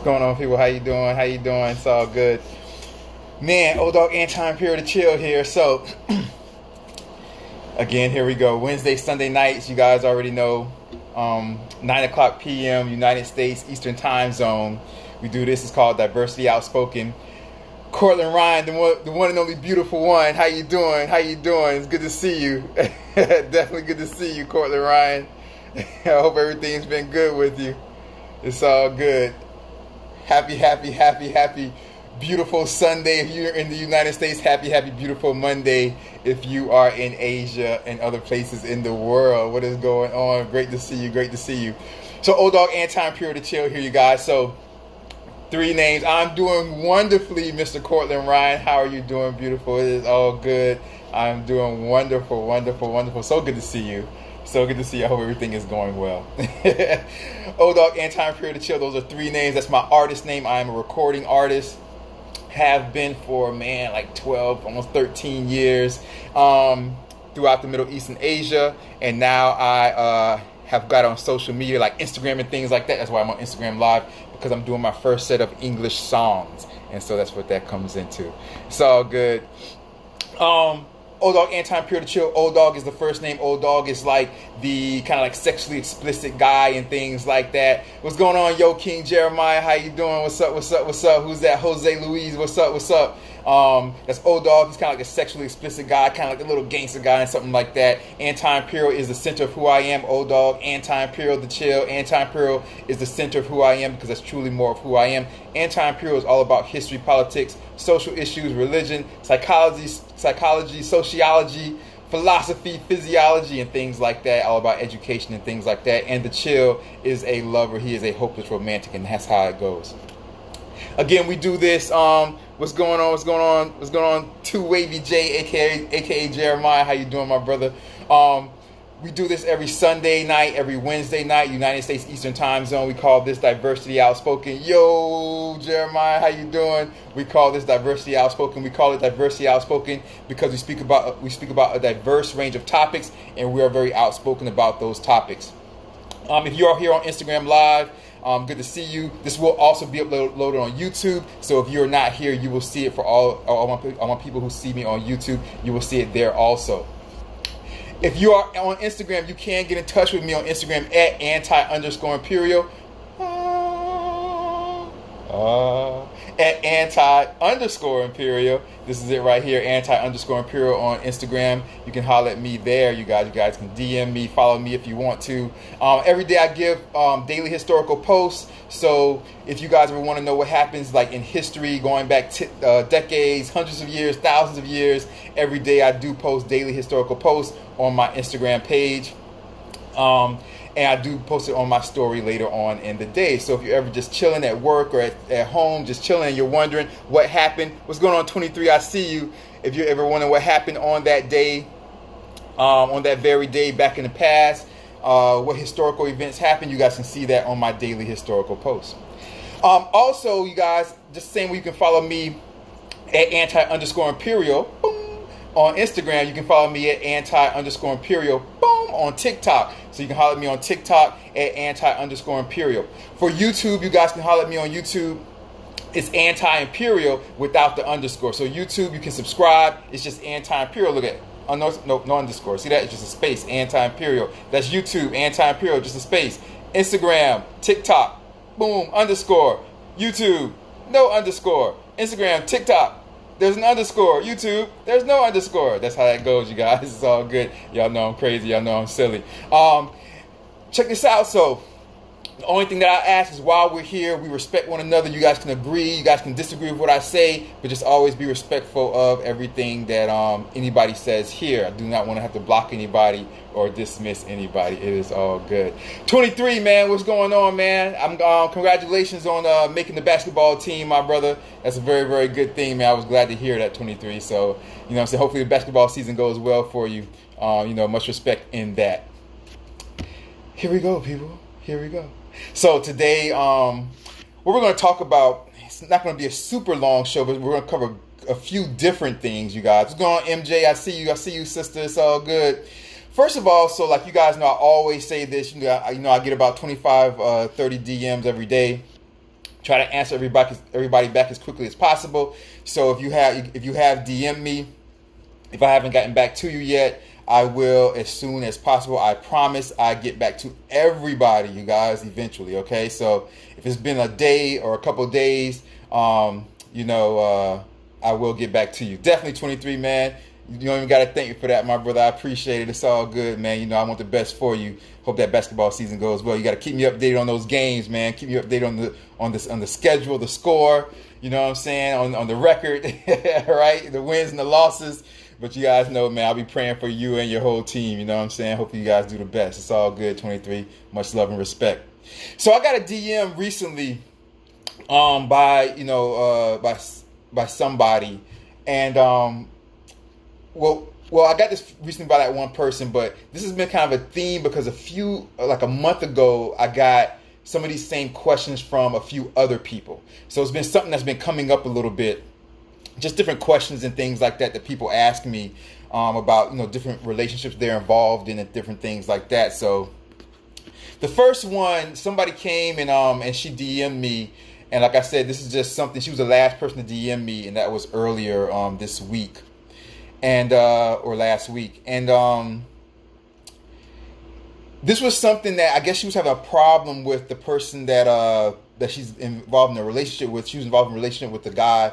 going on, people? How you doing? How you doing? It's all good. Man, old dog Anti-Imperial to chill here. So, again, here we go. Wednesday, Sunday nights, you guys already know. 9 o'clock p.m. United States Eastern Time Zone. We do this. It's called Diversity Outspoken. Cortland Ryan, the one and only beautiful one. How you doing? How you doing? It's good to see you. Definitely good to see you, Cortland Ryan. I hope everything's been good with you. It's all good. Happy, beautiful Sunday if you're in the United States. Happy, beautiful Monday if you are in Asia and other places in the world. What is going on? Great to see you. So, old dog Anti-Imperial to chill here, you guys. So, 3 names. I'm doing wonderfully, Mr. Cortland Ryan. How are you doing, beautiful? It is all good. I'm doing wonderful. So good to see you. I hope everything is going well. Old dog Anti-Imperial to chill. Those are 3 names. That's my artist name. I am a recording artist. Have been for, like 12, almost 13 years throughout the Middle East and Asia. And now I have got on social media like Instagram and things like that. That's why I'm on Instagram Live, because I'm doing my first set of English songs. And so that's what that comes into. It's all good. Old dog Anti-Imperial to chill. Old dog is the first name. Old dog is like the kind of like sexually explicit guy and things like that. What's going on, Yo King Jeremiah? How you doing? What's up? Who's that? Jose Luis? What's up? That's old dog. He's kind of like a sexually explicit guy, kind of like a little gangster guy and something like that. Anti-Imperial is the center of who I am. Old dog Anti-Imperial to chill. Anti-Imperial is the center of who I am, because that's truly more of who I am. Anti-Imperial is all about history, politics, social issues, religion, psychology, sociology, philosophy, physiology, and things like that. All about education and things like that. And the chill is a lover. He is a hopeless romantic, and that's how it goes. Again, we do this. What's going on? 2 Wavy J, aka Jeremiah. How you doing, my brother? We do this every Sunday night, every Wednesday night, United States Eastern Time Zone. We call this Diversity Outspoken. Yo, Jeremiah, how you doing? We call this Diversity Outspoken. We call it Diversity Outspoken because we speak about a diverse range of topics, and we are very outspoken about those topics. If you are here on Instagram Live, good to see you. This will also be uploaded on YouTube. So if you're not here, you will see it for all my people who see me on YouTube. You will see it there also. If you are on Instagram, you can get in touch with me on Instagram at anti_imperial. At anti_imperial. This is it right here, anti_imperial on Instagram. You can holler at me there, you guys. You guys can DM me, follow me if you want to. Every day I give daily historical posts. So if you guys ever want to know what happens like in history, going back decades, hundreds of years, thousands of years, every day I do post daily historical posts on my Instagram page. And I do post it on my story later on in the day. So if you're ever just chilling at work or at home, just chilling, and you're wondering what happened, what's going on 23, I see you. If you're ever wondering what happened on that day, on that very day back in the past, what historical events happened, you guys can see that on my daily historical posts. Also, you guys, just the same way you can follow me at anti_imperial. Boom. On Instagram, you can follow me at anti_imperial. Boom. On TikTok. So you can holler at me on TikTok at anti_imperial. For YouTube, you guys can holler at me on YouTube. It's Anti-Imperial without the underscore. So YouTube, you can subscribe. It's just Anti-Imperial. Look at it. Oh, no underscore. See that? It's just a space. Anti-Imperial. That's YouTube. Anti-Imperial. Just a space. Instagram. TikTok. Boom. Underscore. YouTube. No underscore. Instagram. TikTok. There's an underscore. YouTube, there's no underscore. That's how that goes, you guys. It's all good. Y'all know I'm crazy. Y'all know I'm silly. Check this out. So the only thing that I ask is while we're here, we respect one another. You guys can agree. You guys can disagree with what I say, but just always be respectful of everything that anybody says here. I do not want to have to block anybody or dismiss anybody. It is all good. 23, man. What's going on, man? Congratulations on making the basketball team, my brother. That's a very, very good thing, man. I was glad to hear that, 23. So, you know what I'm saying? Hopefully the basketball season goes well for you. Much respect in that. Here we go, people. Here we go. So today, what we're going to talk about, it's not going to be a super long show, but we're going to cover a few different things, you guys. What's going on, MJ? I see you, sister. It's all good. First of all, so like you guys know, I always say this. I get about 25, 30 DMs every day Try to answer everybody back as quickly as possible. So if you have DM me, if I haven't gotten back to you yet, I will as soon as possible. I promise I get back to everybody, you guys, eventually. Okay, so if it's been a day or a couple of days, I will get back to you. Definitely 23, man. You don't even got to thank me for that, my brother. I appreciate it. It's all good, man. You know, I want the best for you. Hope that basketball season goes well. You got to keep me updated on those games, man. Keep me updated on the schedule, the score. You know what I'm saying? On the record, right? The wins and the losses. But you guys know, man, I'll be praying for you and your whole team. You know what I'm saying? Hopefully you guys do the best. It's all good, 23. Much love and respect. So I got a DM recently by somebody, and well, I got this recently by that one person, but this has been kind of a theme because a month ago, I got some of these same questions from a few other people. So it's been something that's been coming up a little bit, just different questions and things like that people ask me about, different relationships they're involved in and different things like that. So the first one, somebody came and she DM'd me. And like I said, this is just something, she was the last person to DM me, and that was earlier this week. Or last week. And this was something that I guess she was having a problem with the person that she's involved in a relationship with. She was involved in a relationship with the guy,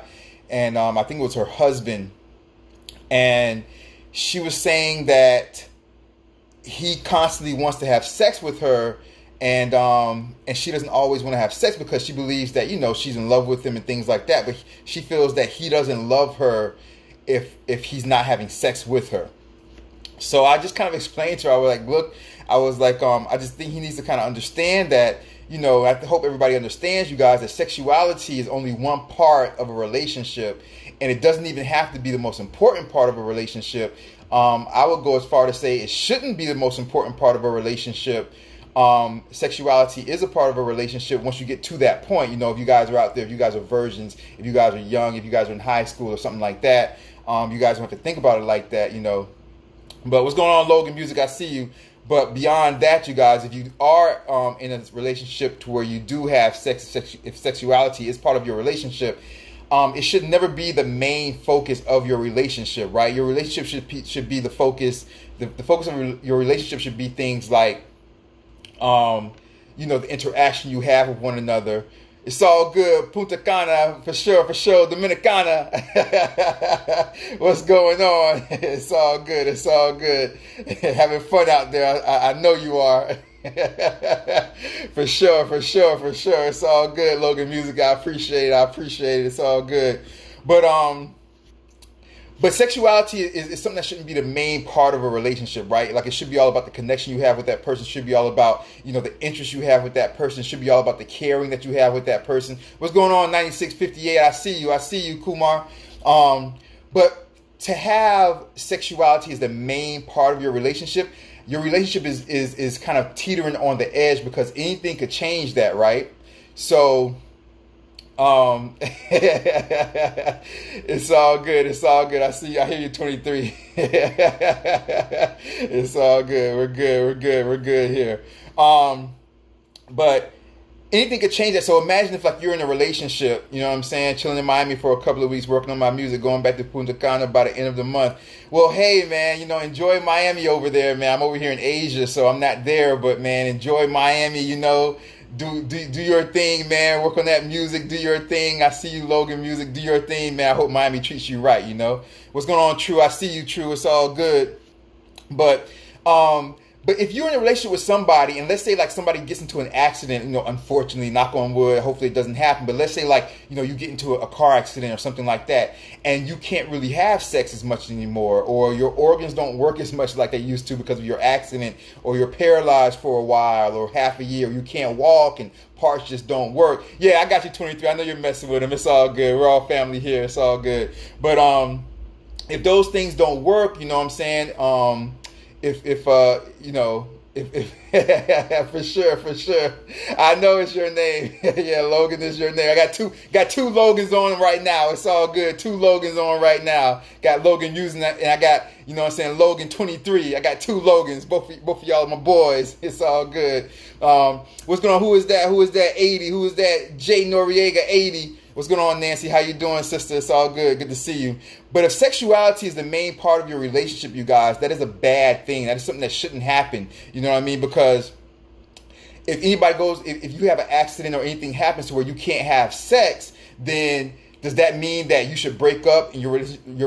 and I think it was her husband. And she was saying that he constantly wants to have sex with her, and she doesn't always want to have sex because she believes that, she's in love with him and things like that. But she feels that he doesn't love her if he's not having sex with her. So I just kind of explained to her, I just think he needs to kind of understand that, I hope everybody understands, you guys, that sexuality is only one part of a relationship, and it doesn't even have to be the most important part of a relationship. I would go as far to say it shouldn't be the most important part of a relationship. Sexuality is a part of a relationship once you get to that point. If you guys are out there, if you guys are virgins, if you guys are young, if you guys are in high school or something like that, you guys don't have to think about it like that, But what's going on, Logan Music? I see you. But beyond that, you guys, if you are in a relationship to where you do have sex, if sexuality is part of your relationship, it should never be the main focus of your relationship, right? Your relationship should be the focus. The focus of your relationship should be things like, the interaction you have with one another. It's all good. Punta Cana, for sure. Dominicana. What's going on? It's all good. Having fun out there. I know you are. For sure. It's all good, Logan Music. I appreciate it. It's all good. But sexuality is something that shouldn't be the main part of a relationship, right? Like, it should be all about the connection you have with that person. It should be all about, the interest you have with that person. It should be all about the caring that you have with that person. What's going on, 9658? I see you, Kumar. But to have sexuality as the main part of your relationship is kind of teetering on the edge because anything could change that, right? So it's all good. I hear you, 23. It's all good. We're good here. But anything could change that. So imagine if you're in a relationship, you know what I'm saying, chilling in Miami for a couple of weeks, working on my music, going back to Punta Cana by the end of the month. Well, hey, man, enjoy Miami over there, man. I'm over here in Asia, so I'm not there, but man, enjoy Miami, Do your thing, man. Work on that music. Do your thing. I see you, Logan Music. Do your thing, man. I hope Miami treats you right, What's going on, True? I see you, True. It's all good. But if you're in a relationship with somebody, and let's say somebody gets into an accident, unfortunately, knock on wood, hopefully it doesn't happen, but let's say you get into a car accident or something like that, and you can't really have sex as much anymore, or your organs don't work as much like they used to because of your accident, or you're paralyzed for a while or half a year, or you can't walk and parts just don't work. Yeah, I got you, 23. I know you're messing with them. It's all good. We're all family here. It's all good. But if those things don't work, you know what I'm saying? If For sure, for sure. I know it's your name. Yeah, Logan is your name. I got two Logans on right now. It's all good. Two Logans on right now. Got Logan using that, and I got, you know what I'm saying, Logan 23. I got two Logans. Both of y'all are my boys. It's all good. What's going on? Who is that? Who is that 80? Who is that Jay Noriega 80? What's going on, Nancy? How you doing, sister? It's all good. Good to see you. But if sexuality is the main part of your relationship, you guys, that is a bad thing. That is something that shouldn't happen. You know what I mean? Because if anybody goes, if you have an accident or anything happens to where you can't have sex, then does that mean that you should break up and your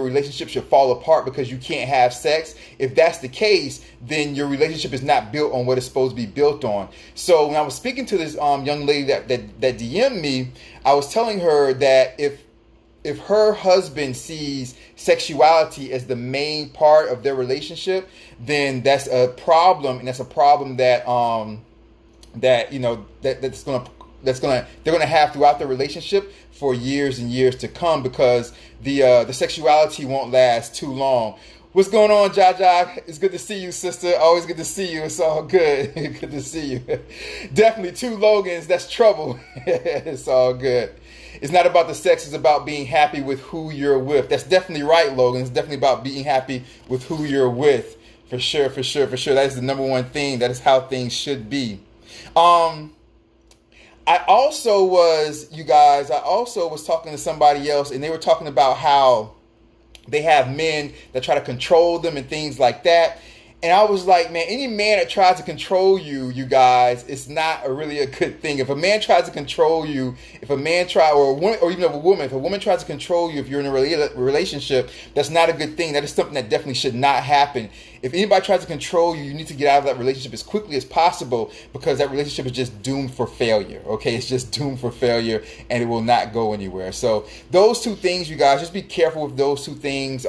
relationship should fall apart because you can't have sex? If that's the case, then your relationship is not built on what it's supposed to be built on. So when I was speaking to this young lady that DM'd me, I was telling her that if her husband sees sexuality as the main part of their relationship, then that's a problem, and that's a problem that they're gonna have throughout their relationship for years and years to come, because the sexuality won't last too long. What's going on, Jaja? It's good to see you, sister. Always good to see you. It's all good. Good to see you. Definitely two Logans. That's trouble. It's all good. It's not about the sex. It's about being happy with who you're with. That's definitely right, Logan. It's definitely about being happy with who you're with. For sure, for sure, for sure. That is the number one thing. That is how things should be. I also was talking to somebody else, and they were talking about how they have men that try to control them and things like that. And I was like, man, any man that tries to control you, you guys, it's not really a good thing. If a man tries to control you, if a man or a woman, or even if a woman tries to control you, if you're in a relationship, that's not a good thing. That is something that definitely should not happen. If anybody tries to control you, you need to get out of that relationship as quickly as possible, because that relationship is just doomed for failure. Okay, it's just doomed for failure, and it will not go anywhere. So those two things, you guys, just be careful with those two things.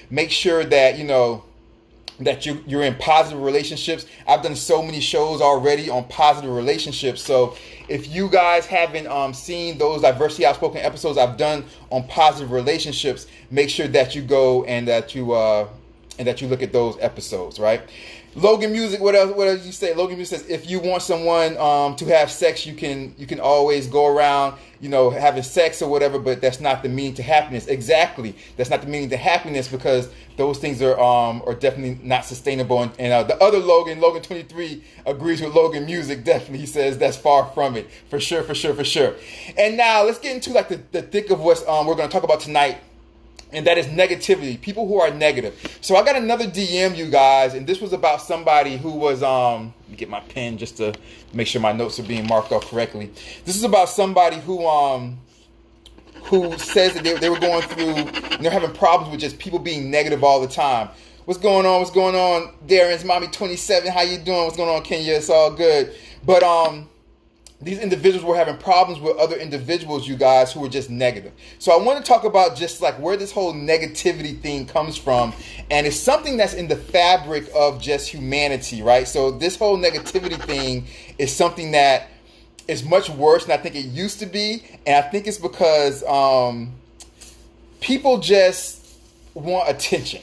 Make sure that that you're in positive relationships. I've done so many shows already on positive relationships. So if you guys haven't seen those Diversity Outspoken episodes I've done on positive relationships, make sure that you go and that you look at those episodes, right? Logan Music, what else you say? Logan Music says, if you want someone to have sex, you can always go around, having sex or whatever, but that's not the meaning to happiness. Exactly. That's not the meaning to happiness, because those things are definitely not sustainable. And the other Logan 23, agrees with Logan Music. Definitely, he says that's far from it. For sure, for sure, for sure. And now let's get into like the thick of what we're going to talk about tonight. And that is negativity. People who are negative. So I got another DM, you guys, and this was about somebody who was let me get my pen just to make sure my notes are being marked off correctly. This is about somebody who says that they were going through, and they're having problems with just people being negative all the time. What's going on? What's going on? Darren's mommy 27. How you doing? What's going on, Kenya? It's all good. But these individuals were having problems with other individuals, you guys, who were just negative. So I want to talk about just like where this whole negativity thing comes from. And it's something that's in the fabric of just humanity, right? So this whole negativity thing is something that is much worse than I think it used to be. And I think it's because people just want attention.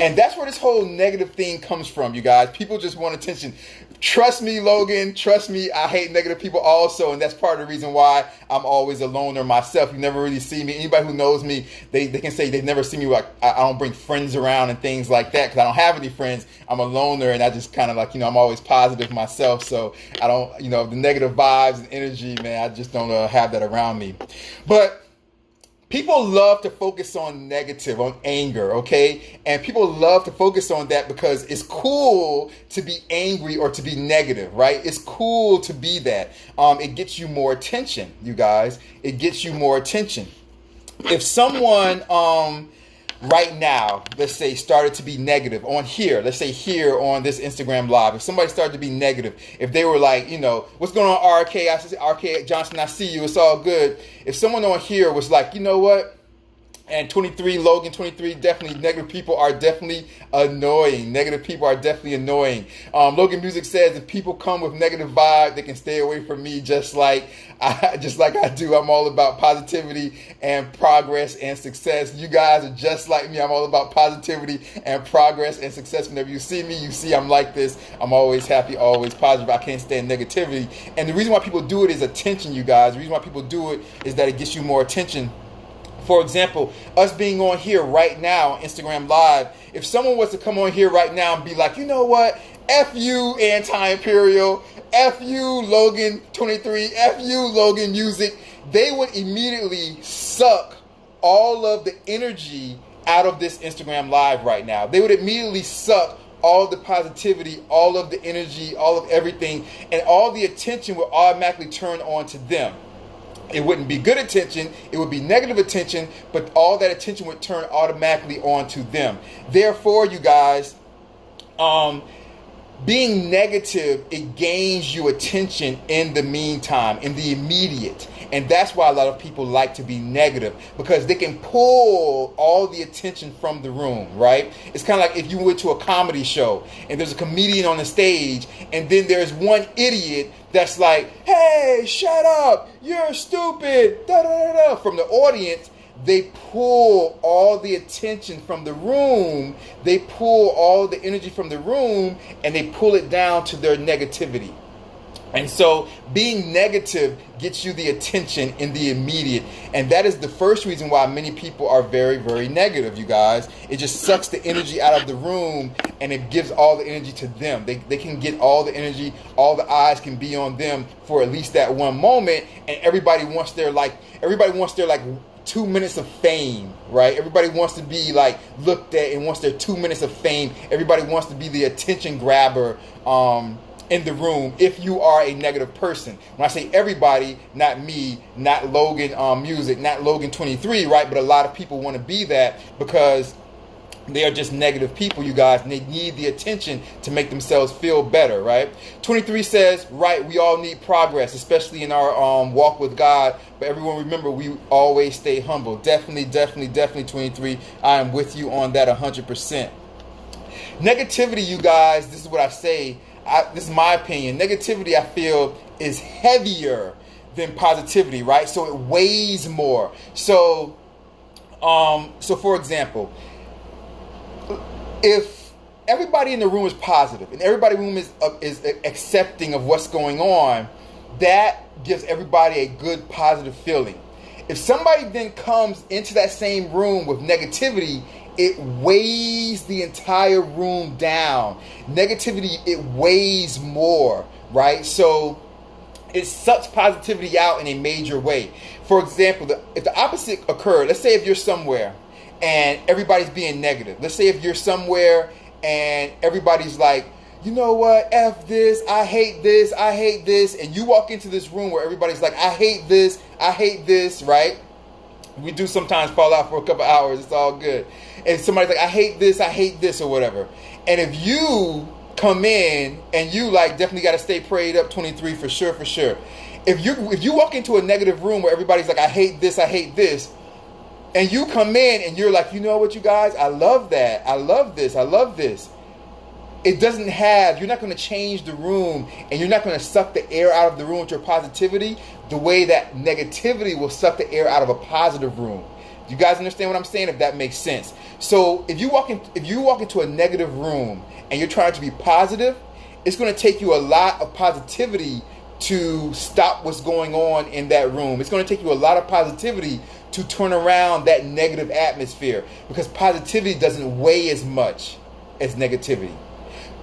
And that's where this whole negative thing comes from, you guys. People just want attention. Trust me, Logan. Trust me, I hate negative people also. And that's part of the reason why I'm always a loner myself. You never really see me. Anybody who knows me, they can say they've never seen me. Like, I don't bring friends around and things like that, because I don't have any friends. I'm a loner, and I just kind of like, I'm always positive myself. So I don't, the negative vibes and energy, man, I just don't have that around me. But people love to focus on negative, on anger, okay? And people love to focus on that because it's cool to be angry or to be negative, right? It's cool to be that. It gets you more attention, you guys. It gets you more attention. If someone right now, let's say, started to be negative on here, let's say here on this Instagram Live, if somebody started to be negative, if they were like, what's going on, RK? I see RK Johnson, I see you, it's all good. If someone on here was like, you know what? And 23, Logan 23, definitely negative people are definitely annoying. Negative people are definitely annoying. Logan Music says if people come with negative vibe, they can stay away from me just like I do. I'm all about positivity and progress and success. You guys are just like me. I'm all about positivity and progress and success. Whenever you see me, you see I'm like this. I'm always happy, always positive. I can't stand negativity. And the reason why people do it is attention, you guys. The reason why people do it is that it gets you more attention. For example, us being on here right now, Instagram Live, if someone was to come on here right now and be like, you know what, F you Anti-Imperial, F you Logan 23, F you Logan Music, they would immediately suck all of the energy out of this Instagram Live right now. They would immediately suck all the positivity, all of the energy, all of everything, and all the attention will automatically turn on to them. It wouldn't be good attention, it would be negative attention, but all that attention would turn automatically on to them. Therefore, you guys, being negative, it gains you attention in the meantime, in the immediate. And that's why a lot of people like to be negative, because they can pull all the attention from the room, right? It's kind of like if you went to a comedy show and there's a comedian on the stage and then there's one idiot that's like, hey, shut up, you're stupid, da da da da, from the audience. They pull all the attention from the room, they pull all the energy from the room, and they pull it down to their negativity. And so being negative gets you the attention in the immediate. And that is the first reason why many people are very, very negative, you guys. It just sucks the energy out of the room and it gives all the energy to them. They can get all the energy, all the eyes can be on them for at least that one moment. And everybody wants their 2 minutes of fame, right? Everybody wants to be like looked at and wants their 2 minutes of fame. Everybody wants to be the attention grabber in the room if you are a negative person. When I say everybody, not me, not Logan Music, not Logan 23, right? But a lot of people want to be that because they are just negative people, you guys, and they need the attention to make themselves feel better, right? 23 says, right, we all need progress, especially in our walk with God. But everyone remember, we always stay humble. Definitely, definitely, definitely, 23. I am with you on that 100%. Negativity, you guys, this is what I say. This is my opinion. Negativity, I feel, is heavier than positivity, right? So it weighs more. So for example, if everybody in the room is positive and everybody in the room is accepting of what's going on, that gives everybody a good positive feeling. If somebody then comes into that same room with negativity, it weighs the entire room down. Negativity, it weighs more, right? So it sucks positivity out in a major way. For example, if the opposite occurred, let's say if you're somewhere and everybody's being negative. Let's say if you're somewhere and everybody's like, you know what, F this, I hate this, I hate this. And you walk into this room where everybody's like, I hate this, right? We do sometimes fall out for a couple hours. It's all good. And somebody's like, I hate this, or whatever. And if you come in and you like definitely got to stay prayed up, 23 for sure. If you walk into a negative room where everybody's like, I hate this, and you come in and you're like, you know what, you guys, I love that. I love this. It doesn't have, you're not going to change the room and you're not going to suck the air out of the room with your positivity the way that negativity will suck the air out of a positive room. You guys understand what I'm saying? If that makes sense. So if you walk into a negative room and you're trying to be positive, it's going to take you a lot of positivity to stop what's going on in that room. It's going to take you a lot of positivity to turn around that negative atmosphere, because positivity doesn't weigh as much as negativity.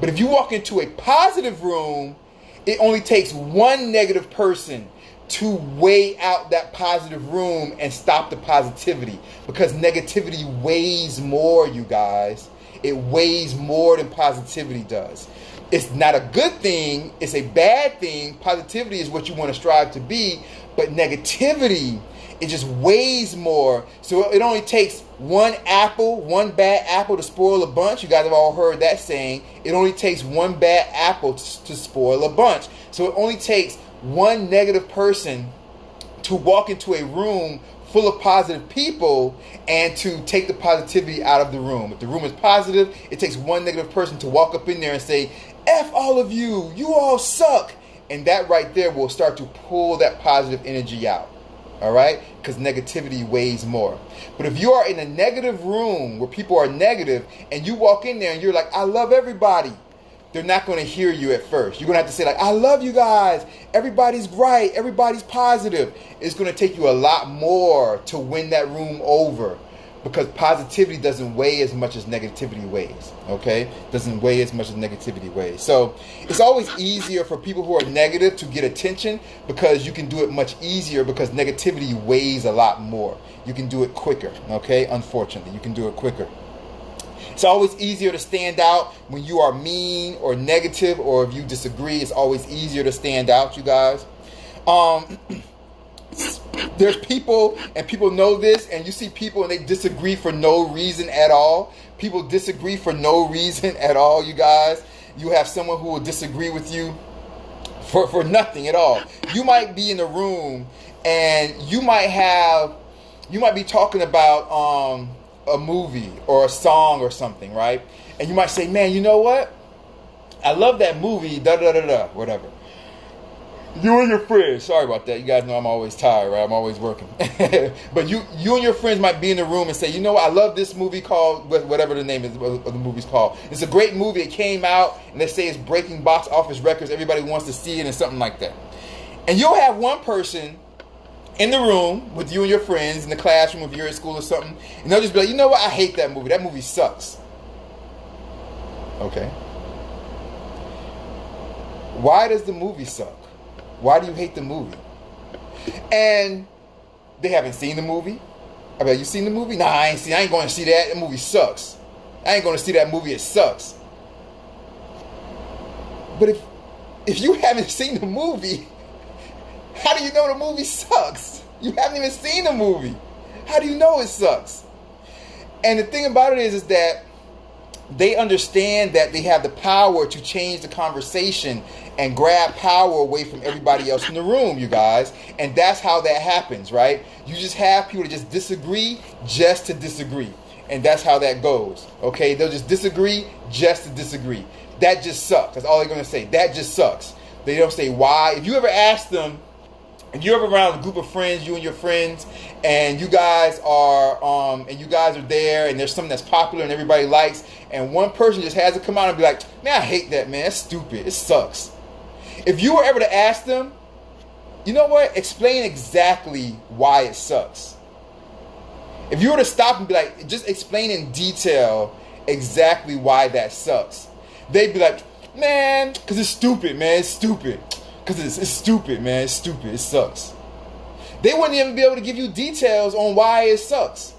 But if you walk into a positive room, it only takes one negative person to weigh out that positive room and stop the positivity, because negativity weighs more, you guys. It weighs more than positivity does. It's not a good thing. It's a bad thing. Positivity is what you want to strive to be, but negativity, it just weighs more. So it only takes one bad apple to spoil a bunch. You guys have all heard that saying. It only takes one bad apple to spoil a bunch. So it only takes one negative person to walk into a room full of positive people and to take the positivity out of the room. If the room is positive, it takes one negative person to walk up in there and say, F all of you, you all suck. And that right there will start to pull that positive energy out. All right? Because negativity weighs more. But if you are in a negative room where people are negative and you walk in there and you're like, I love everybody, they're not going to hear you at first. You're going to have to say like, I love you guys. Everybody's right. Everybody's positive. It's going to take you a lot more to win that room over, because positivity doesn't weigh as much as negativity weighs. Okay? Doesn't weigh as much as negativity weighs. So it's always easier for people who are negative to get attention, because you can do it much easier, because negativity weighs a lot more. You can do it quicker. Okay? Unfortunately, you can do it quicker. It's always easier to stand out when you are mean or negative, or if you disagree, it's always easier to stand out, you guys. There's people, and people know this, and you see people and they disagree for no reason at all. People disagree for no reason at all, you guys. You have someone who will disagree with you for nothing at all. You might be in a room and you might be talking about a movie or a song or something, right? And you might say, man, you know what? I love that movie, whatever. You and your friends, sorry about that. You guys know I'm always tired, right? I'm always working. But you and your friends might be in the room and say, you know what? I love this movie called, whatever the name of the movie's called. It's a great movie. It came out, and they say it's breaking box office records. Everybody wants to see it and something like that. And you'll have one person in the room with you and your friends in the classroom if you're at school or something, and they'll just be like, you know what? I hate that movie. That movie sucks. Okay. Why does the movie suck? Why do you hate the movie? And they haven't seen the movie. I mean, you seen the movie? Nah, I ain't going to see that. That movie sucks. I ain't going to see that movie. It sucks. But if you haven't seen the movie, how do you know the movie sucks? You haven't even seen the movie. How do you know it sucks? And the thing about it is that they understand that they have the power to change the conversation and grab power away from everybody else in the room, you guys. And that's how that happens, right? You just have people to just disagree just to disagree. And that's how that goes, okay? They'll just disagree just to disagree. That just sucks. That's all they're going to say. That just sucks. They don't say why. If you ever ask them, if you're ever around a group of friends, you and your friends, and you guys are there, and there's something that's popular and everybody likes, and one person just has to come out and be like, man, I hate that, man. It's stupid. It sucks. If you were ever to ask them, you know what? Explain exactly why it sucks. If you were to stop and be like, just explain in detail exactly why that sucks, they'd be like, man, because it's stupid, man. It's stupid. Because it's stupid, man. It's stupid. It sucks. They wouldn't even be able to give you details on why it sucks.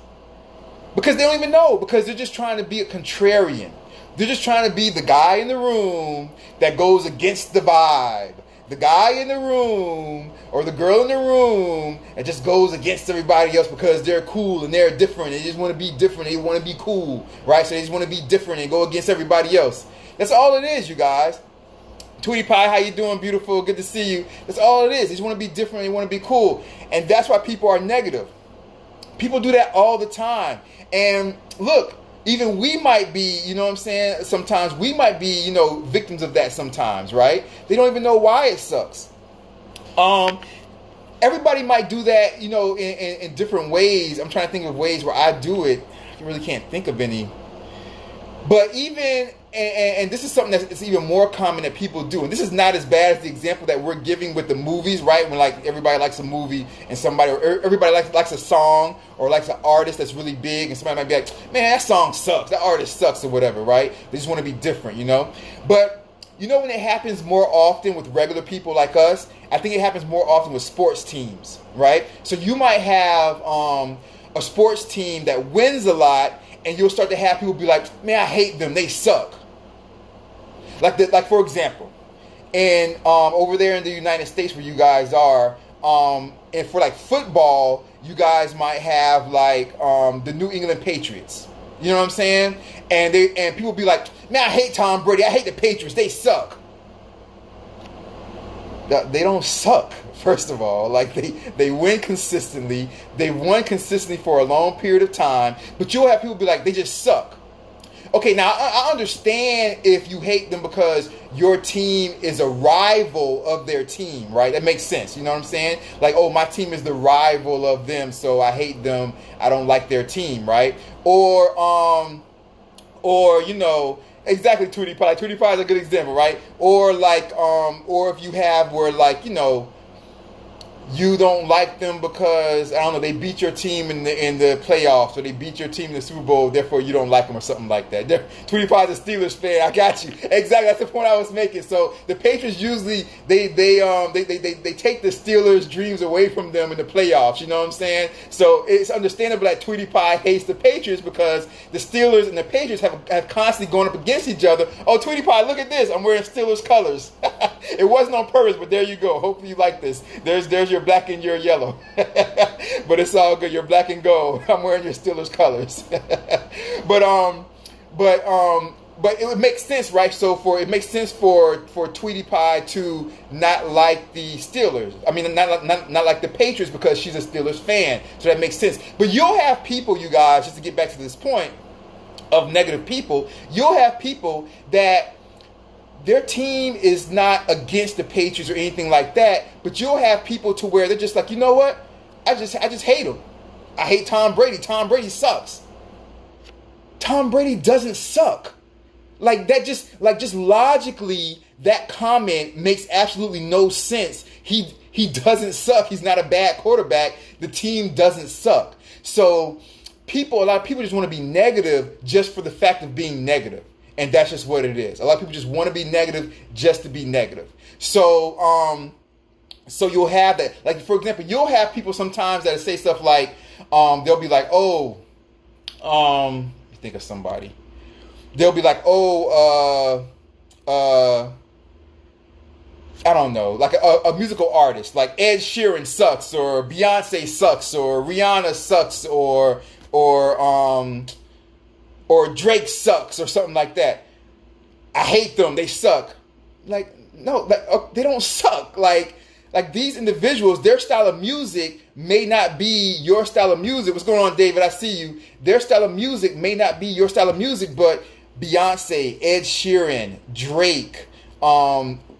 Because they don't even know. Because they're just trying to be a contrarian. They're just trying to be the guy in the room that goes against the vibe. The guy in the room or the girl in the room that just goes against everybody else because they're cool and they're different. They just want to be different. They want to be cool, right? So they just want to be different and go against everybody else. That's all it is, you guys. Tweety Pie, how you doing, beautiful? Good to see you. That's all it is. They just want to be different. They want to be cool. And that's why people are negative. People do that all the time. And look, even we might be, you know what I'm saying? Sometimes we might be, victims of that sometimes, right? They don't even know why it sucks. Everybody might do that, in different ways. I'm trying to think of ways where I do it. I really can't think of any. But even, and this is something that's even more common that people do. And this is not as bad as the example that we're giving with the movies, right? When like everybody likes a movie and everybody likes a song or likes an artist that's really big, and somebody might be like, man, that song sucks. That artist sucks or whatever, right? They just want to be different, But when it happens more often with regular people like us, I think it happens more often with sports teams, right? So you might have a sports team that wins a lot, and you'll start to have people be like, man, I hate them. They suck. Like for example, and over there in the United States where you guys are, and for like football, you guys might have like the New England Patriots. You know what I'm saying? And people be like, man, I hate Tom Brady. I hate the Patriots. They suck. They don't suck. First of all, like they win consistently. They won consistently for a long period of time. But you'll have people be like, they just suck. Okay, now I understand if you hate them because your team is a rival of their team, right? That makes sense. You know what I'm saying? Like, oh, my team is the rival of them, so I hate them. I don't like their team, right? Or you know, exactly, Tweety Pie. Tweety Pie is a good example, right? Or like, or if you have where like, you know, you don't like them because, I don't know, they beat your team in the playoffs, or they beat your team in the Super Bowl, therefore you don't like them, or something like that. Tweety Pie's a Steelers fan. I got you. Exactly, that's the point I was making. So the Patriots usually they take the Steelers' dreams away from them in the playoffs. You know what I'm saying? So it's understandable that Tweety Pie hates the Patriots because the Steelers and the Patriots have constantly gone up against each other. Oh, Tweety Pie, look at this. I'm wearing Steelers colors. It wasn't on purpose, but there you go. Hopefully you like this. There's your black and your yellow. But it's all good. You're black and gold. I'm wearing your Steelers colors. But it would make sense, right? So it makes sense for Tweety Pie to not like the Steelers. I mean, not like the Patriots because she's a Steelers fan. So that makes sense. But you'll have people, you guys, just to get back to this point of negative people, you'll have people that their team is not against the Patriots or anything like that, but you'll have people to where they're just like, you know what? I just hate him. I hate Tom Brady. Tom Brady sucks. Tom Brady doesn't suck. Like that just logically, that comment makes absolutely no sense. He doesn't suck. He's not a bad quarterback. The team doesn't suck. So a lot of people just want to be negative just for the fact of being negative. And that's just what it is. A lot of people just want to be negative just to be negative. So you'll have that. Like, for example, you'll have people sometimes that say stuff like, they'll be like, oh, you think of somebody. They'll be like, oh, I don't know, like a musical artist, like Ed Sheeran sucks, or Beyonce sucks, or Rihanna sucks, or Drake sucks, or something like that. I hate them. They suck. Like, no, they don't suck. Like these individuals, their style of music may not be your style of music. What's going on, David? I see you. Their style of music may not be your style of music, but Beyonce, Ed Sheeran, Drake, Rihanna,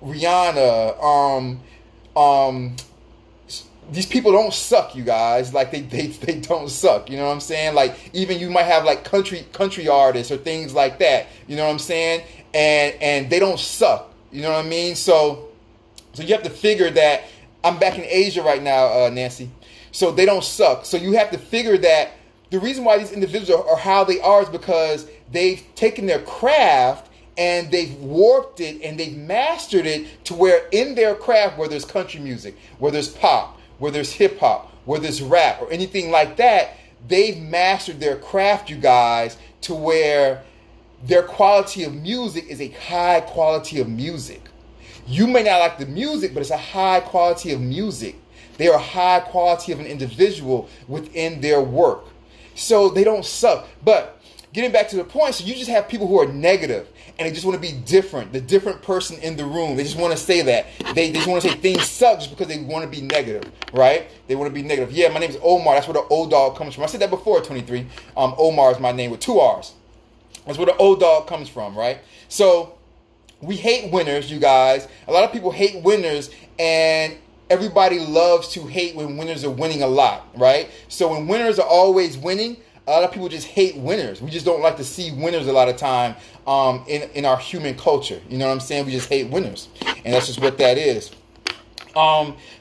these people don't suck, you guys. Like they don't suck. You know what I'm saying? Like, even you might have like country artists or things like that. You know what I'm saying? And they don't suck. You know what I mean? So you have to figure that. I'm back in Asia right now, Nancy. So they don't suck. So you have to figure that the reason why these individuals are how they are is because they've taken their craft and they've warped it and they've mastered it to where in their craft, whether it's country music, whether it's pop, whether it's hip hop, whether it's rap or anything like that, they've mastered their craft, you guys, to where their quality of music is a high quality of music. You may not like the music, but it's a high quality of music. They are a high quality of an individual within their work. So they don't suck. But getting back to the point, so you just have people who are negative and they just want to be different, the different person in the room. They just want to say that. They just want to say things suck just because they want to be negative, right? They want to be negative. Yeah, my name is Omar. That's where the old dog comes from. I said that before, 23. Omar is my name with 2 R's. That's where the old dog comes from, right? So we hate winners, you guys. A lot of people hate winners, and everybody loves to hate when winners are winning a lot, right? So when winners are always winning, a lot of people just hate winners. We just don't like to see winners a lot of time in our human culture. You know what I'm saying? We just hate winners, and that's just what that is.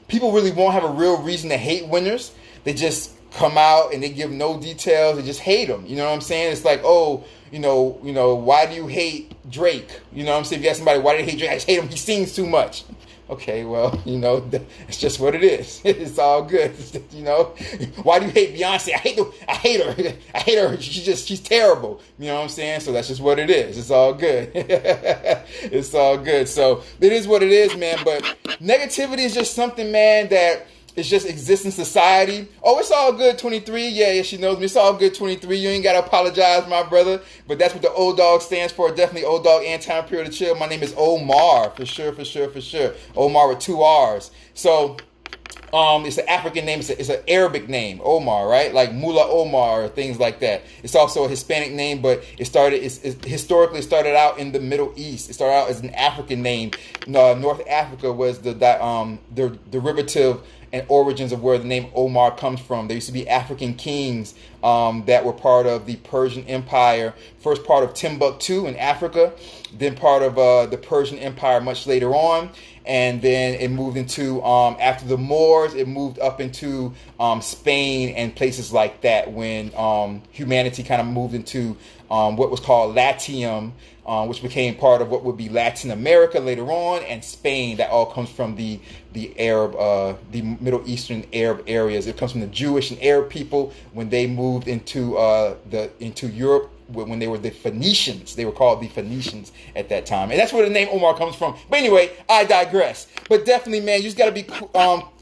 People really won't have a real reason to hate winners. They just come out and they give no details. They just hate them. You know what I'm saying? It's like, oh, you know, why do you hate Drake? You know what I'm saying? If you ask somebody, why do you hate Drake? I just hate him. He sings too much. Okay, well, it's just what it is. It's all good. You know, why do you hate Beyonce? I hate her. I hate her. She's terrible. You know what I'm saying? So that's just what it is. It's all good. It's all good. So it is what it is, man. But negativity is just something, man, that it's just exists in society. Oh, it's all good, 23. Yeah, she knows me. It's all good, 23. You ain't got to apologize, my brother. But that's what the old dog stands for. Definitely old dog, Anti-Imperial to chill. My name is Omar, for sure. Omar with 2 R's. So It's an African name. It's an Arabic name, Omar, right? Like Mullah Omar or things like that. It's also a Hispanic name, but historically it started out in the Middle East. It started out as an African name. North Africa was the derivative and origins of where the name Omar comes from. There used to be African kings that were part of the Persian Empire. First part of Timbuktu in Africa, then part of the Persian Empire much later on. And then it moved into, after the Moors, it moved up into Spain and places like that when humanity kind of moved into what was called Latium, which became part of what would be Latin America later on, and Spain. That all comes from the Arab, the Middle Eastern Arab areas. It comes from the Jewish and Arab people when they moved into Europe. When they were the Phoenicians, they were called the Phoenicians at that time, and that's where the name Omar comes from. But anyway, I digress. But definitely, man, you just got to be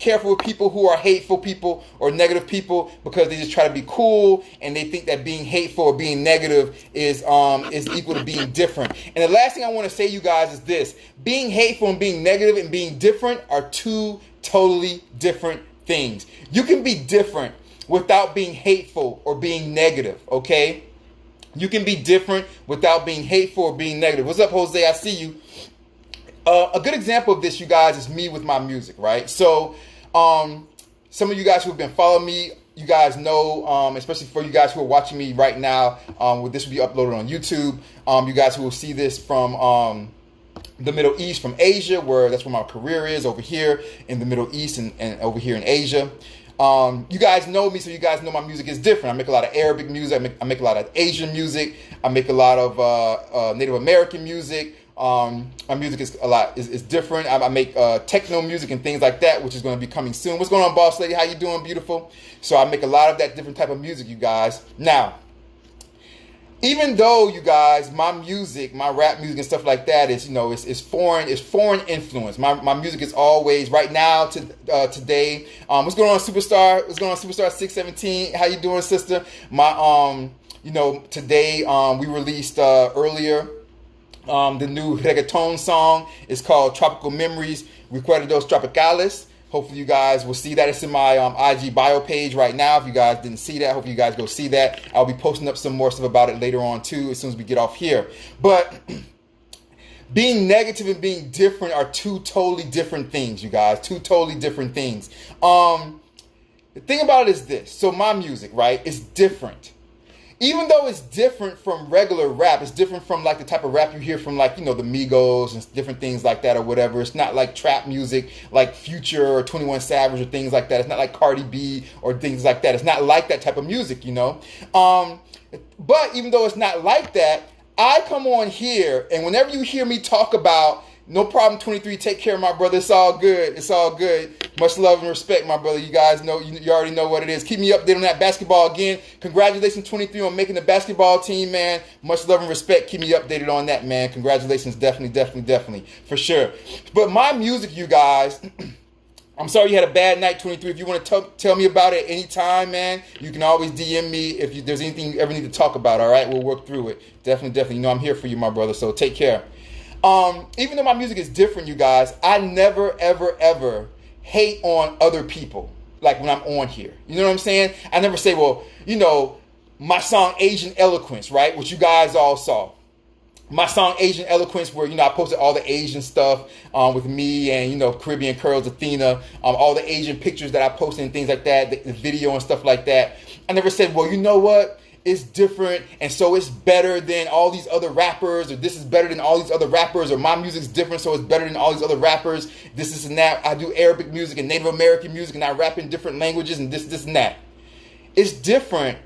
careful with people who are hateful people or negative people, because they just try to be cool and they think that being hateful or being negative is equal to being different. And the last thing I want to say, you guys, is this: being hateful and being negative and being different are two totally different things. You can be different without being hateful or being negative. Okay. You can be different without being hateful or being negative. What's up, Jose? I see you. A good example of this, you guys, is me with my music, right? So, some of you guys who have been following me, you guys know, especially for you guys who are watching me right now, this will be uploaded on YouTube. You guys who will see this from the Middle East, from Asia, that's where my career is, over here in the Middle East and over here in Asia. You guys know me, so you guys know my music is different. I make a lot of Arabic music. I make a lot of Asian music. I make a lot of Native American music. My music is different. I make techno music and things like that, which is going to be coming soon. What's going on, boss lady? How you doing, beautiful? So I make a lot of that different type of music, you guys. Now, even though, you guys, my music, my rap music and stuff like that is, it's foreign influence. My music is always, right now, today. What's going on, Superstar? What's going on, Superstar 617? How you doing, sister? Today we released earlier the new reggaeton song. It's called Tropical Memories, Recuerdos Tropicales. Hopefully you guys will see that. It's in my IG bio page right now. If you guys didn't see that, hopefully you guys go see that. I'll be posting up some more stuff about it later on too, as soon as we get off here. But being negative and being different are two totally different things, you guys. Two totally different things. The thing about it is this. So my music, right, is different. Even though it's different from regular rap, it's different from like the type of rap you hear from like, the Migos and different things like that or whatever. It's not like trap music like Future or 21 Savage or things like that. It's not like Cardi B or things like that. It's not like that type of music, But even though it's not like that, I come on here and whenever you hear me talk about no problem, 23, take care of my brother. It's all good. It's all good. Much love and respect, my brother. You guys know, you already know what it is. Keep me updated on that basketball again. Congratulations, 23, on making the basketball team, man. Much love and respect. Keep me updated on that, man. Congratulations. Definitely. For sure. But my music, you guys, I'm sorry you had a bad night, 23. If you want to tell me about it anytime, man, you can always DM me if there's anything you ever need to talk about, all right? We'll work through it. Definitely. I'm here for you, my brother, so take care. Even though my music is different, you guys, I never, ever hate on other people, like when I'm on here. You know what I'm saying? I never say, well, my song Asian Eloquence, right? Which you guys all saw. My song Asian Eloquence, where, I posted all the Asian stuff with me and, Caribbean Curls, Athena, all the Asian pictures that I posted and things like that, the video and stuff like that. I never said, well, you know what? It's different, and so it's better than all these other rappers, or this is better than all these other rappers, or my music's different, so it's better than all these other rappers, this and that. I do Arabic music and Native American music, and I rap in different languages, and this and that. It's different,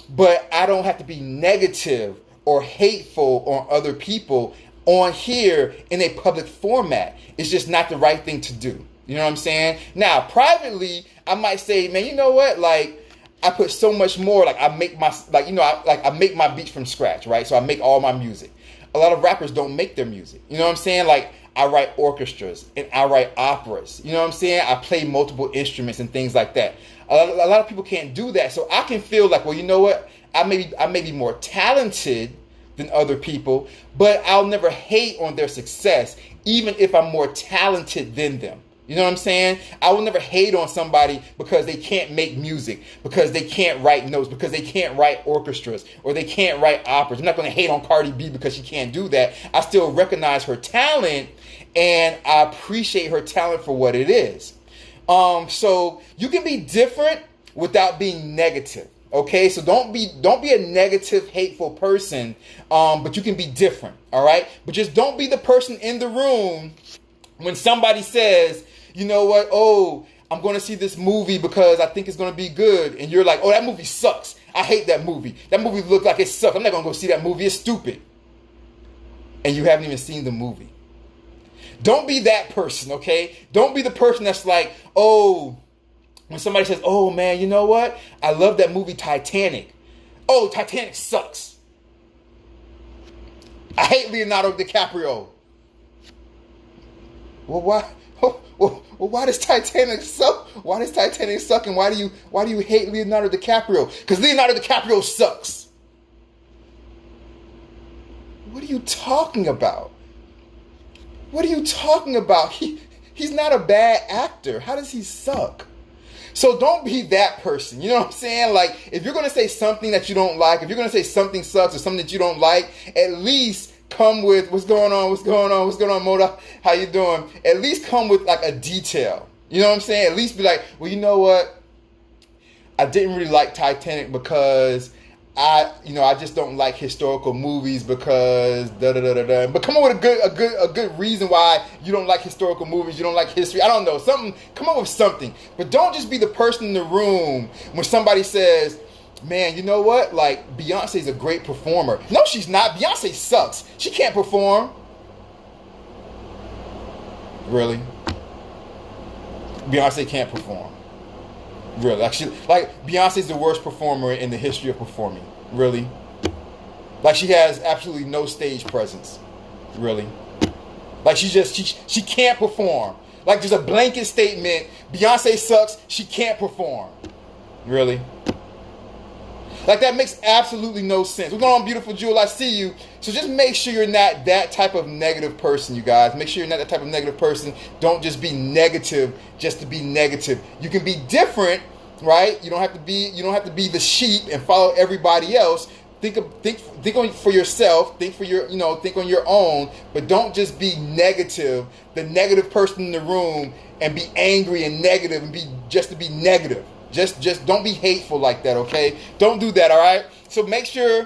but I don't have to be negative or hateful on other people on here in a public format. It's just not the right thing to do. You know what I'm saying? Now, privately, I might say, man, you know what, like, I put so much more, like I make my beats from scratch, right? So I make all my music. A lot of rappers don't make their music. You know what I'm saying? Like I write orchestras and I write operas. You know what I'm saying? I play multiple instruments and things like that. A lot of people can't do that. So I can feel like, well, you know what? I may be more talented than other people, but I'll never hate on their success, even if I'm more talented than them. You know what I'm saying? I will never hate on somebody because they can't make music, because they can't write notes, because they can't write orchestras, or they can't write operas. I'm not going to hate on Cardi B because she can't do that. I still recognize her talent, and I appreciate her talent for what it is. So you can be different without being negative. Okay, so don't be a negative, hateful person, but you can be different. All right, but just don't be the person in the room when somebody says, you know what, oh, I'm going to see this movie because I think it's going to be good. And you're like, oh, that movie sucks. I hate that movie. That movie looked like it sucks. I'm not going to go see that movie. It's stupid. And you haven't even seen the movie. Don't be that person, okay? Don't be the person that's like, oh, when somebody says, oh, man, you know what? I love that movie Titanic. Oh, Titanic sucks. I hate Leonardo DiCaprio. Well, why? Well, why does Titanic suck? Why does Titanic suck? And why do you hate Leonardo DiCaprio? Because Leonardo DiCaprio sucks. What are you talking about? What are you talking about? He's not a bad actor. How does he suck? So don't be that person. You know what I'm saying? Like, if you're going to say something that you don't like, if you're going to say something sucks or something that you don't like, at least come with what's going on, Moda? How you doing? At least come with like a detail. You know what I'm saying? At least be like, well, you know what? I didn't really like Titanic because I just don't like historical movies because da da da da da. But come up with a good reason why you don't like historical movies. You don't like history. I don't know, something. Come up with something. But don't just be the person in the room when somebody says, man, you know what? Like, Beyonce's a great performer. No, she's not. Beyonce sucks. She can't perform. Really? Beyonce can't perform. Really? Like Beyonce's the worst performer in the history of performing. Really? Like, she has absolutely no stage presence. Really? Like, she can't perform. Like, just a blanket statement. Beyonce sucks. She can't perform. Really? Like, that makes absolutely no sense. What's going on, beautiful Jewel? I see you. So just make sure you're not that type of negative person, you guys. Make sure you're not that type of negative person. Don't just be negative just to be negative. You can be different, right? You don't have to be the sheep and follow everybody else. Think for yourself. Think on your own. But don't just be negative, the negative person in the room, and be angry and negative and be negative. Just don't be hateful like that, okay? Don't do that, all right? So make sure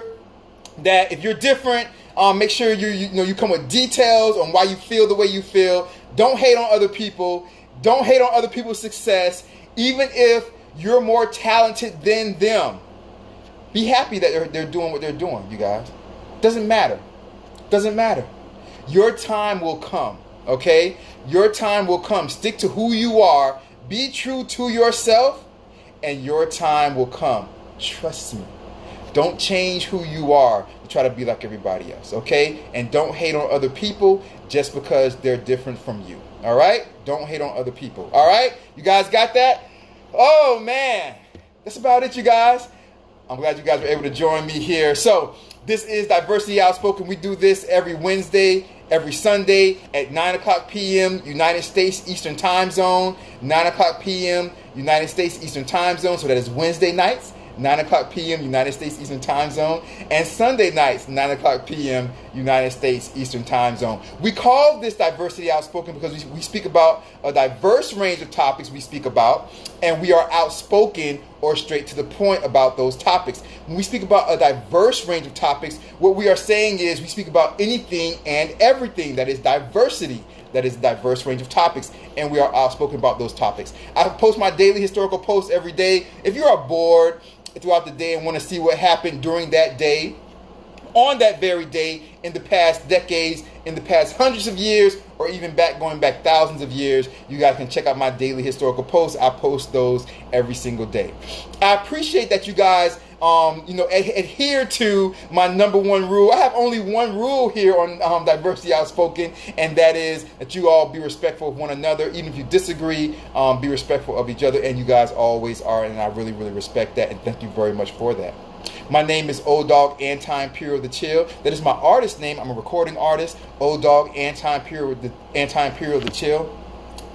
that if you're different, make sure you come with details on why you feel the way you feel. Don't hate on other people. Don't hate on other people's success, even if you're more talented than them. Be happy that they're doing what they're doing, you guys. Doesn't matter. Doesn't matter. Your time will come, okay? Your time will come. Stick to who you are. Be true to yourself. And your time will come. Trust me. Don't change who you are to try to be like everybody else, okay? And don't hate on other people just because they're different from you, all right? Don't hate on other people, all right? You guys got that? Oh, man. That's about it, you guys. I'm glad you guys were able to join me here. So, this is Diversity Outspoken. We do this every Wednesday, every Sunday at 9 o'clock p.m. United States Eastern Time Zone. 9 o'clock p.m. United States Eastern Time Zone. So that is Wednesday nights, 9 o'clock p.m. United States Eastern Time Zone. And Sunday nights, 9 o'clock p.m. United States Eastern Time Zone. We call this Diversity Outspoken because we speak about a diverse range of topics we speak about. And we are outspoken or straight to the point about those topics. When we speak about a diverse range of topics, what we are saying is we speak about anything and everything. That is diversity. That is a diverse range of topics, and we are outspoken about those topics. I post my daily historical posts every day. If you are bored throughout the day and want to see what happened during that day, on that very day, in the past decades, in the past hundreds of years, or even going back thousands of years, you guys can check out my daily historical posts. I post those every single day. I appreciate that you guys adhere to my number one rule. I have only one rule here on Diversity Outspoken, and that is that you all be respectful of one another. Even if you disagree, be respectful of each other, and you guys always are, and I really, really respect that, and thank you very much for that. My name is Dogg, Anti-Imperial the Chill. That is my artist name. I'm a recording artist. Dogg, Anti-Imperial the Chill.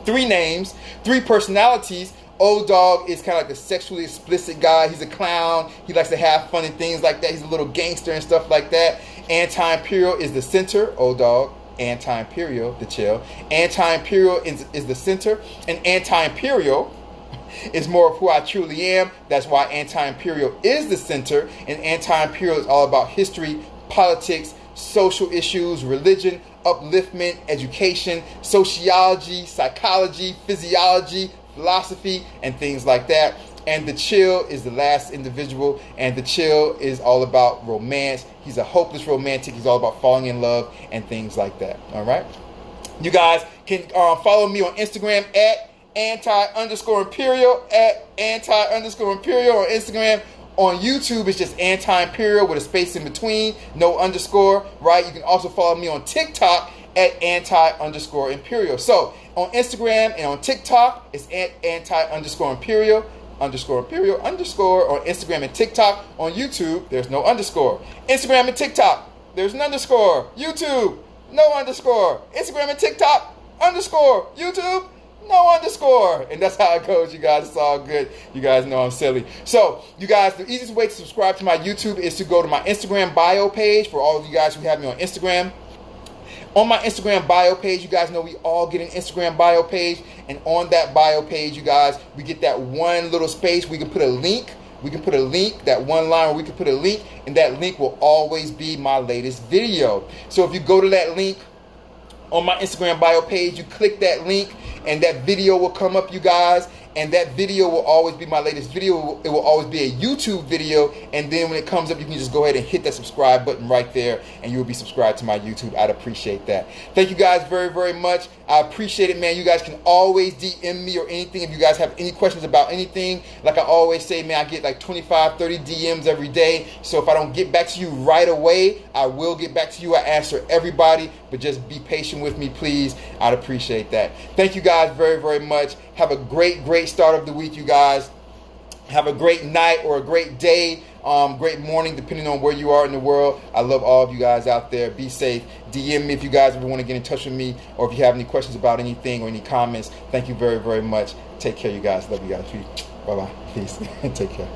three names, three personalities. Dogg is kind of like a sexually explicit guy. He's a clown. He likes to have fun and things like that. He's a little gangster and stuff like that. Anti-Imperial is the center. Dogg. Anti-Imperial, the chill. Anti-Imperial is the center. And Anti-Imperial is more of who I truly am. That's why Anti-Imperial is the center. And Anti-Imperial is all about history, politics, social issues, religion, upliftment, education, sociology, psychology, physiology, philosophy, and things like that. And the chill is the last individual, and the chill is all about romance. He's a hopeless romantic. He's all about falling in love and things like that. All right, you guys can follow me on Instagram at anti_imperial, at anti_imperial on Instagram. On YouTube, it's just Anti-Imperial with a space in between, no underscore, right? You can also follow me on TikTok at anti_imperial. So on Instagram and on TikTok, it's at anti_imperial, _imperial, underscore. On Instagram and TikTok. On YouTube, there's no underscore. Instagram and TikTok, there's an underscore. YouTube, no underscore. Instagram and TikTok, underscore. YouTube, no underscore. And that's how it goes, you guys. It's all good. You guys know I'm silly. So, you guys, the easiest way to subscribe to my YouTube is to go to my Instagram bio page. For all of you guys who have me on Instagram, on my Instagram bio page, you guys know we all get an Instagram bio page. And on that bio page, you guys, we get that one little space. We can put a link. We can put a link, that one line where we can put a link. And that link will always be my latest video. So if you go to that link on my Instagram bio page, you click that link, and that video will come up, you guys. And that video will always be my latest video. It will always be a YouTube video. And then when it comes up, you can just go ahead and hit that subscribe button right there, and you will be subscribed to my YouTube. I'd appreciate that. Thank you guys very, very much. I appreciate it, man. You guys can always DM me or anything if you guys have any questions about anything. Like I always say, man, I get like 25, 30 DMs every day. So if I don't get back to you right away, I will get back to you. I answer everybody, but just be patient with me, please. I'd appreciate that. Thank you guys very, very much. Have a great, great start of the week, you guys. Have a great night or a great day, great morning, depending on where you are in the world. I love all of you guys out there. Be safe. DM me if you guys ever want to get in touch with me, or if you have any questions about anything or any comments. Thank you very, very much. Take care, you guys. Love you guys. Bye-bye. Peace. Take care.